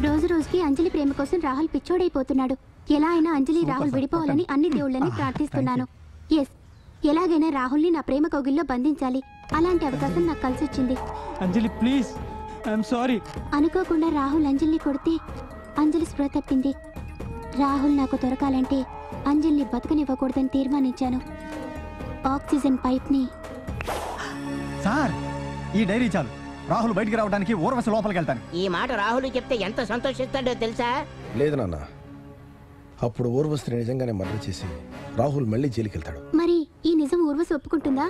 రోజు రోజుకి అంజలి ప్రేమ కోసం రాహుల్ పిచ్చోడైపోతున్నాడు. ఎలా అయినా అంజలి రాహుల్ విడిపోవాలని అన్ని దేవుళ్ళని ప్రార్థిస్తున్నాను. ఎస్, ఎలాగైనా రాహుల్ని నా ప్రేమ కౌగిల్లో బంధించాలి. అలాంటి అవకాశం నాకు కలిసి వచ్చింది. అంజలి ప్లీజ్, ఐఎమ్ సారీ. అనుకోకుండా రాహుల్ అంజలిని కొడితే అంజలి స్పృహ తప్పింది. రాహుల్ నాకు దొరకాలంటే అంజలిని బతకనివ్వకూడదని తీర్మానించాను. ఆక్సిజన్ పైప్ ని. సార్, ఈ డైరీ చాలు. రాహుల్ బయటికి రావడానికి ఊర్వశి లోపలికి వెళ్తాను. ఈ మాట రాహుల్ చెప్తే ఎంత సంతోషిస్తాడో తెలుసా? లేదు నాన్న, అప్పుడు ఊర్వశిని నిజంగానే మర్డర్ చేసి రాహుల్ మళ్ళీ జైలుకి వెళ్తాడు. మరి ఈ నిజం ఊర్వశి ఒప్పుకుంటుందా?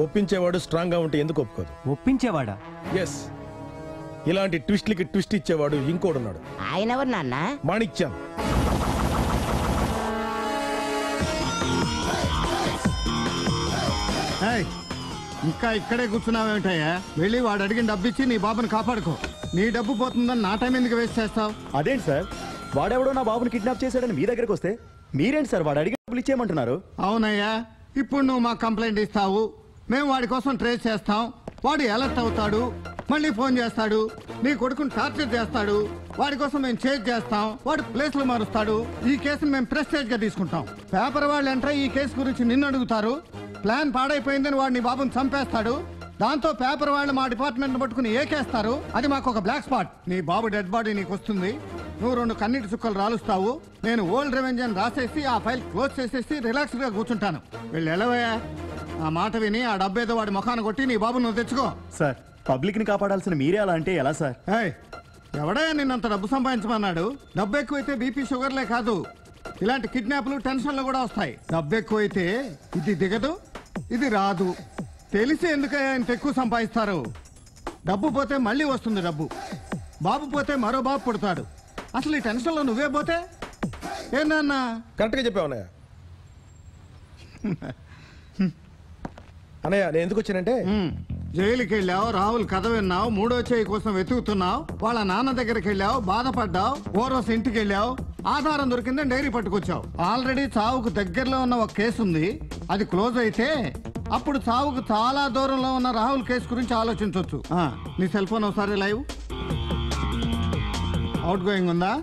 ఒప్పించేవాడు స్ట్రాంగ్ గా ఉంటే ఎందుకు ఒప్పుకోదు? ఒప్పించేవాడా? ఎస్, ఇలాంటి ట్విస్ట్లకి ట్విస్ట్ ఇచ్చేవాడు ఇంకోడున్నాడు. ఆయన ఎవరు నాన్న? మాణిక్యం. ఇంకా ఇక్కడే కూర్చున్నావేమిటయ్యా? వెళ్ళి వాడు అడిగిన డబ్బు ఇచ్చి నీ బాబుని కాపాడుకో. నీ డబ్బు పోతుందని నా టైం ఎందుకు వేస్ట్ చేస్తావు? అదేంటి సార్, వాడెవడో నా బాబుని కిడ్నాప్ చేశాడని మీ దగ్గరకు వస్తే మీరేంటి సార్ వాడు అడిగి డబ్బులు ఇచ్చేయమంటున్నారు? అవునయ్యా, ఇప్పుడు నువ్వు మాకు కంప్లైంట్ ఇస్తావు, మేము వాడి కోసం ట్రేస్ చేస్తాం. వాడు అలర్ట్ అవుతాడు, మళ్ళీ ఫోన్ చేస్తాడు, నీ కొడుకుని టార్చర్ చేస్తాడు. వాడి కోసం మేము చేజ్ చేస్తాం, వాడు ప్లేస్లు మారుస్తాడు. ఈ కేసును మేము ప్రెస్టేజ్ గా తీసుకుంటాం. పేపర్ వాళ్ళు ఎంటర్ ఈ కేసు గురించి నిన్ను అడుగుతారు. ప్లాన్ పాడైపోయిందని వాడు నీ బాబుని చంపేస్తాడు. దాంతో పేపర్ వాళ్ళు మా డిపార్ట్మెంట్ పట్టుకుని ఏకేస్తారు. అది మాకు ఒక బ్లాక్ స్పాట్. నీ బాబు డెడ్ బాడీ నీకు వస్తుంది, నువ్వు 2 కన్నీటి చుక్కలు రాలుస్తావు. నేను ఓల్డ్ రెవెంజ్ అని రాసేసి ఆ ఫైల్ క్లోజ్ చేసేసి రిలాక్స్ గా కూర్చుంటాను. వెళ్ళి ఎలవయ్యా. ఆ మాట విని ఆ డబ్బేదో వాడి ముఖాన్ని కొట్టి నీ బాబు నువ్వు తెచ్చుకో. సార్, పబ్లిక్ ని కాపాడాల్సిన మీరే అలా అంటే ఎలా సార్? ఎవడయ్యా నిన్నంత డబ్బు సంపాదించమన్నాడు? డబ్బు ఎక్కువైతే బీపీ షుగర్లే కాదు, ఇలాంటి కిడ్నాప్లు టెన్షన్లు కూడా వస్తాయి. డబ్బు ఎక్కువైతే ఇది దిగదు, ఇది రాదు. తెలిసి ఎందుకయ్యా ఇంత ఎక్కువ సంపాదిస్తారు? డబ్బు పోతే మళ్ళీ వస్తుంది డబ్బు. బాబు పోతే మరో బాబు పుడతాడు. అసలు ఈ టెన్షన్లో నువ్వే పోతే ఏందన్నా? కరెక్ట్ గా చెప్పావు అన్నయ్య. అన్నయ్య, నేను ఎందుకు వచ్చానంటే జైలుకి వెళ్ళావు, రాహుల్ కథ విన్నావు, 3వ చేయి కోసం వెతుకుతున్నావు, వాళ్ళ నాన్న దగ్గరికి వెళ్ళావు, బాధపడ్డావు, ఓరోస్ ఇంటికి వెళ్ళావు, ఆధారం దొరికిందని డైరీ పట్టుకొచ్చావు. ఆల్రెడీ చావుకు దగ్గరలో ఉన్న ఒక కేసు ఉంది, అది క్లోజ్ అయితే అప్పుడు చావుకు చాలా దూరంలో ఉన్న రాహుల్ కేసు గురించి ఆలోచించవచ్చు. నీ సెల్ ఫోన్ ఒకసారి లైవ్. అవుట్ గోయింగ్ ఉందా?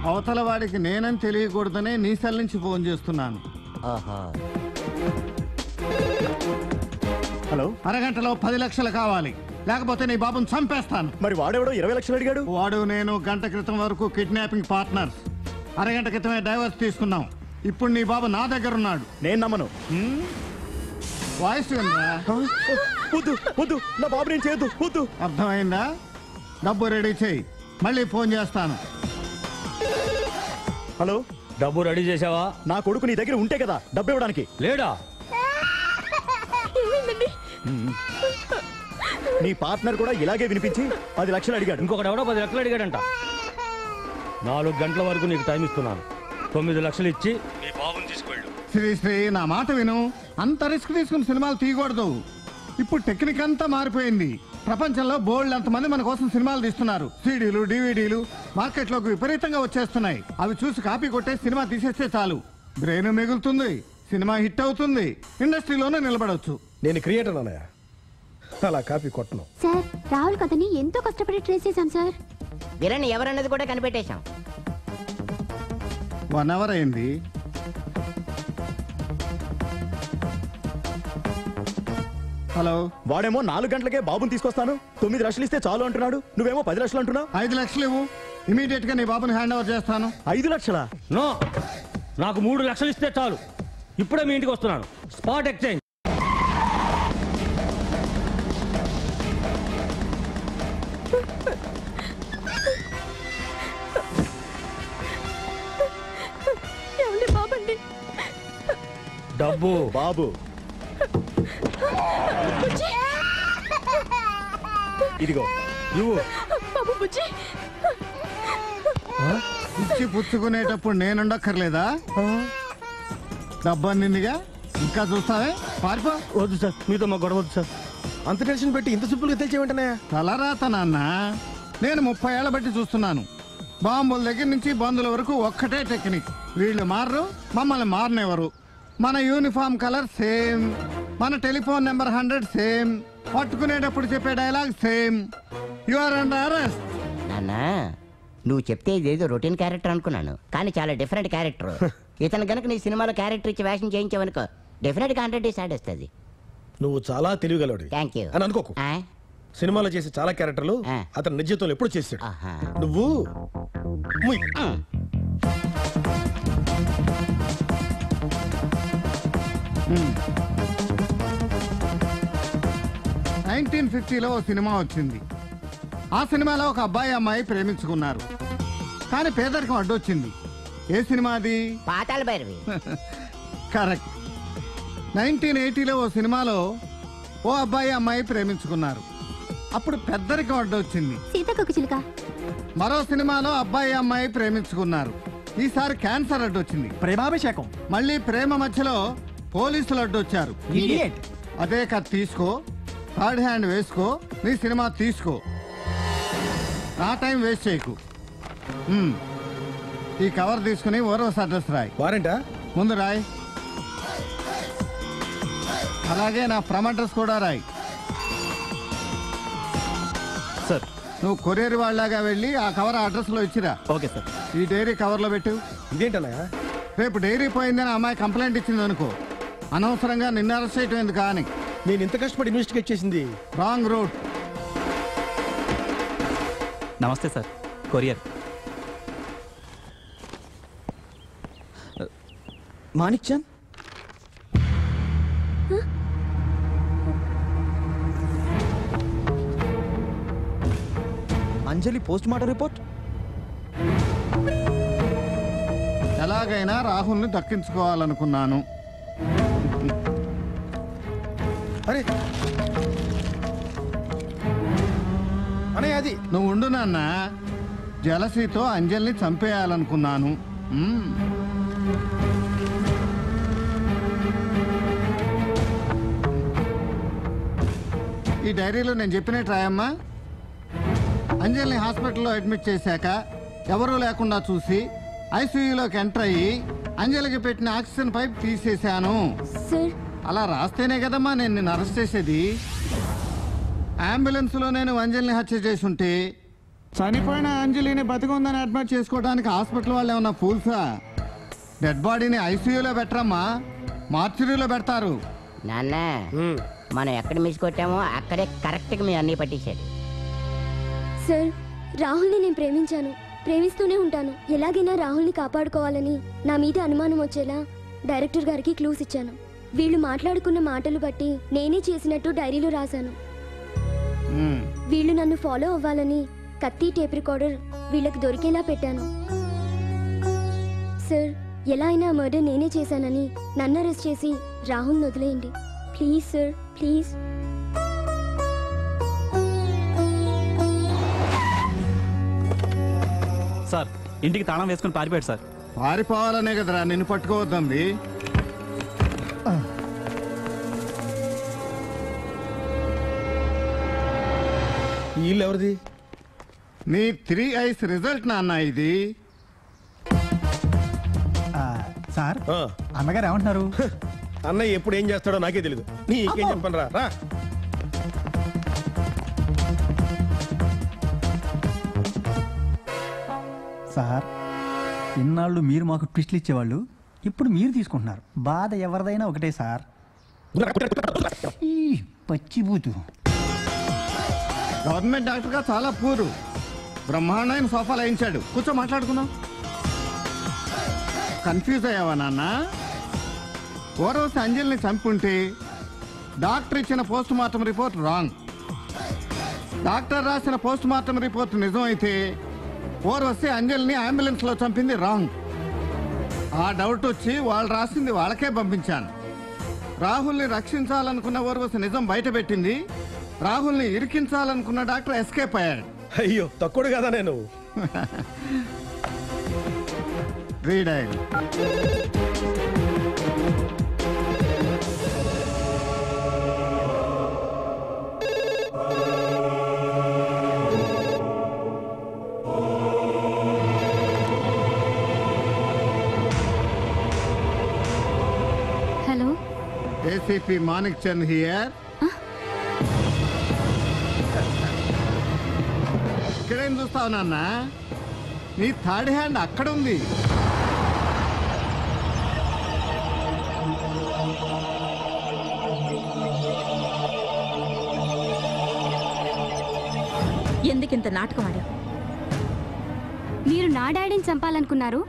అవతల వాడికి నేనని తెలియకూడదనే నీ సెల్ నుంచి ఫోన్ చేస్తున్నాను. హలో, అరగంటలో 10 లక్షలు కావాలి, లేకపోతే నీ బాబుని చంపేస్తాను. మరి వాడెవడో 20 లక్షలు అడిగాడు? వాడు నేను గంట క్రితం వరకు కిడ్నాపింగ్ పార్ట్నర్స్. అరగంట క్రితమే డైవర్స్ తీసుకున్నాం. ఇప్పుడు నీ బాబు నా దగ్గర ఉన్నాడు. నేను నమ్మను. వాయిస్ వద్దు వద్దు, నా బాబు నేను చేయొద్దు, వద్దు. అర్థమైందా? డబ్బు రెడీ చేయి, మళ్ళీ ఫోన్ చేస్తాను. హలో, డబ్బు రెడీ చేసావా? నా కొడుకు నీ దగ్గర ఉంటే కదా డబ్బు ఇవ్వడానికి. లేడా? నీ పార్ట్నర్ కూడా ఇలాగే వినిపించి 10 లక్షలు అడిగాడు. ఇంకొకటి ఎవడో 10 లక్షలు అడిగాడంట. 4 గంటల వరకు నీకు టైం ఇస్తున్నాను. 9 లక్షలు ఇచ్చి నీ బాబుని తీసుకెళ్ళు. శ్రీ నా మాట విను. అంత రిస్క్ తీసుకుని సినిమాలు తీయకూడదు. ఇప్పుడు టెక్నిక్ అంతా మారిపోయింది. ప్రపంచంలో బోల్డ్ అంతమంది మన కోసం సినిమాలు తీస్తున్నారు. సీడీలు, డివిడీలు మార్కెట్లోకి విపరీతంగా వచ్చేస్తున్నాయి. అవి చూసి కాపీ కొట్టే సినిమా తీసేస్తే చాలు, బ్రెయిన్ మిగులుతుంది, సినిమా హిట్ అవుతుంది, ఇండస్ట్రీలోనే నిలబడవచ్చు. నేను క్రియేటర్ అన్నయ్య, అలా కాపీ కొట్టను. సార్, రాహుల్ కథని ఎంతో కష్టపడి ట్రేస్ చేశాం సార్. విలన్ ఎవరన్నది కూడా కనిపెట్టేశాం. 1 అవర్ అయింది. హలో, వాడేమో 4 గంటలకే బాబుని తీసుకొస్తాను, 9 లక్షలు ఇస్తే చాలు అంటున్నాడు. నువ్వేమో 10 లక్షలు అంటున్నావు. 5 లక్షలు ఇవ్వు, ఇమీడియట్ గా నీ బాబుని హ్యాండ్ ఓవర్ చేస్తాను. 5 లక్షలా? నో, నాకు 3 లక్షలు ఇస్తే చాలు. ఇప్పుడే మీ ఇంటికి వస్తున్నాను. Spot exchange. డబ్బు బాబు. ఇదిగో నువ్వు ఇచ్చి పుచ్చుకునేటప్పుడు నేనుండక్కర్లేదా? డబ్బు అందిందిగా, ఇంకా చూస్తావే? పారిపో. వద్దు సార్, మీతో మా గొడవ వద్దు సార్. అంత టెన్షన్ పెట్టి ఇంత సింపుల్ గా తెలిసేమంటనే? తలరాత నాన్న, నేను 30 ఏళ్ల బట్టి చూస్తున్నాను. బాంబుల దగ్గర నుంచి బంధుల వరకు ఒక్కటే టెక్నిక్. వీళ్ళు మారరు, మమ్మల్ని మారనేవారు. మన యూనిఫామ్ కలర్ సేమ్, మన టెలిఫోన్ నెంబర్ 100 సేమ్, పట్టుకునేటప్పుడు చెప్పే dialogue same. You are under arrest. నాన్న నువ్వు చెప్తే ఇదేదో రొటీన్ క్యారెక్టర్ అనుకున్నాను, కానీ చాలా డిఫరెంట్ క్యారెక్టర్. ఇతను గనుక నీ సినిమాలో క్యారెక్టర్ ఇచ్చి వేషం చేయించావనుకో డెఫినెట్ గా 100 డేస్ ఆడేస్తుంది. నువ్వు చాలా తెలివిగలవాడివి థ్యాంక్ యూ. అని అనుకోకు. సినిమాలో చేసే చాలా క్యారెక్టర్లు అతను నిజ జీవితంలో ఎప్పుడు చేశాడు. నువ్వు ముయ్. 1950లో ఓ సినిమా వచ్చింది. ఆ సినిమాలో ఒక అబ్బాయి అమ్మాయి ప్రేమించుకున్నారు, కానీ పేదరికం అడ్డొచ్చింది. ఏ సినిమా అది? పాతాళ భైరవి. కరెక్ట్. 1980లో ఓ సినిమాలో ఓ అబ్బాయి అమ్మాయి ప్రేమించుకున్నారు, అప్పుడు పెద్దరికం అడ్డొచ్చింది. సీతకొక చిలుక. మరో సినిమాలో అబ్బాయి అమ్మాయి ప్రేమించుకున్నారు, ఈసారి క్యాన్సర్ అడ్డొచ్చింది. ప్రేమాభిషేకం. మళ్ళీ ప్రేమ మధ్యలో పోలీసులు అడ్డొచ్చారు. ఇడియట్. అదే కథ తీసుకో, థర్డ్ హ్యాండ్ వేసుకో, నీ సినిమా తీసుకో, నా టైం వేస్ట్ చేయకు. ఈ కవర్ తీసుకుని ఓర్వస్ అడ్రస్ రాయి. వారంటా ముందు రాయి, అలాగే నా ఫ్రమ్ అడ్రస్ కూడా రాయి. సార్. నువ్వు కొరియర్ వాళ్ళలాగా వెళ్ళి ఆ కవర్ అడ్రస్ లో ఇచ్చిరా. Okay sir. ఈ డైరీ కవర్ లో పెట్టు. ఇదేంటన్నయ్య? రేపు డైరీ పోయిందని అమ్మాయి కంప్లైంట్ ఇచ్చింది అనుకో, అనవసరంగా నిన్ను అరెస్ట్ చేయటం ఎందుకు అని. నేను ఇంత కష్టపడి ఇన్వెస్టిగేట్ చేసింది రాంగ్ రూట్. నమస్తే సార్, కొరియర్. మాణిక్చంద్. అంజలి పోస్ట్ మార్టం రిపోర్ట్. ఎలాగైనా రాహుల్ని దక్కించుకోవాలనుకున్నాను. అరే అనే అది నువ్వు ఉండు నాన్న, జలసీతో అంజలిని చంపేయాలనుకున్నాను. ఈ డైరీలో నేను చెప్పినట్టు రాయమ్మా. అంజలిని హాస్పిటల్లో అడ్మిట్ చేశాక ఎవరూ లేకుండా చూసి ఐసీయూలోకి ఎంటర్ అయ్యి అంజలికి పెట్టిన ఆక్సిజన్ పైప్ తీసేశాను. సార్, అలా రాస్తేనే కదమ్మా నేను నిన్ను అరెస్ట్ చేసేది. అంబులెన్స్ లో నేను అంజలిని హత్య చేసుంటే చనిపోయిన అంజలిని బతికుందని అడ్మిట్ చేసుకోవడానికి హాస్పిటల్ వాళ్ళు ఏమన్నా ఫూల్సా? డెడ్ బాడీని ఐసీయూలో పెట్టరమ్మా, మార్చురీలో పెడతారు. నాన్న మనం ఎక్కడ మిస్ కొట్టామో అక్కడే కరెక్ట్ గా మీ అన్నీ పట్టించాడు. సార్, రాహుల్ని నేను ప్రేమించాను, ప్రేమిస్తూనే ఉంటాను. ఎలాగైనా రాహుల్ని కాపాడుకోవాలని నా మీద అనుమానం వచ్చేలా డైరెక్టర్ గారికి క్లూస్ ఇచ్చాను. వీళ్ళు మాట్లాడుకున్న మాటలు బట్టి నేనే చేసినట్టు డైరీలో రాశాను. వీళ్ళు నన్ను ఫాలో అవ్వాలని కత్తి, టేప్ రికార్డర్ వీళ్ళకి దొరికేలా పెట్టాను. సార్, ఎలా అయినా మర్డర్ నేనే చేశానని నన్ను అరెస్ట్ చేసి రాహుల్ని వదిలేయండి ప్లీజ్ సార్, ప్లీజ్. సార్, ఇంటికి తాళం వేసుకుని పారిపోయాడు సార్. పారిపోవాలనే కదరా నిన్ను పట్టుకోవద్దంది. ఈ ఇల్లు ఎవరిది? నీ 3 ఐస్ రిజల్ట్ నాన్న ఇది. సార్, అన్నగారు ఏమంటున్నారు? అన్నయ్య ఎప్పుడు ఏం చేస్తాడో నాకే తెలియదు. నీకేం చెప్పను రా. సార్, ఇన్నాళ్ళు మీరు మాకు ట్విస్ట్లు ఇచ్చేవాళ్ళు, ఇప్పుడు మీరు తీసుకుంటున్నారు. బాధ ఎవరిదైనా ఒకటే సార్. పచ్చిబూతు. గవర్నమెంట్ డాక్టర్ గా చాలా పూరు. బ్రహ్మాండమైన సోఫాలు వేయించాడు. కూర్చో మాట్లాడుకుందాం. కన్ఫ్యూజ్ అయ్యావా నాన్న? ఓరోసి అంజలిని చంపుంటే డాక్టర్ ఇచ్చిన post mortem report wrong. Doctor రాసిన పోస్ట్ మార్టం రిపోర్ట్ నిజం అయితే ఓర్వశి అంజలిని అంబులెన్స్ లో చంపింది రాంగ్. ఆ డౌట్ వచ్చి వాళ్ళు రాసింది వాళ్ళకే పంపించాను. రాహుల్ని రక్షించాలనుకున్న ఓర్వశి నిజం బయట పెట్టింది. రాహుల్ని ఇరికించాలనుకున్న డాక్టర్ ఎస్కేప్ అయ్యాడు. అయ్యో, తక్కువ కదా నేను. రీడ్ అయ్యింది. Hello, ACP Manik Chand here. ఇక్కడే ఏం చూస్తావు నాన్న? నీ థర్డ్ హ్యాండ్ అక్కడ ఉంది. ఎందుకింత నాటకం ఆడావు? మీరు నా డాడీని చంపాలనుకున్నారు,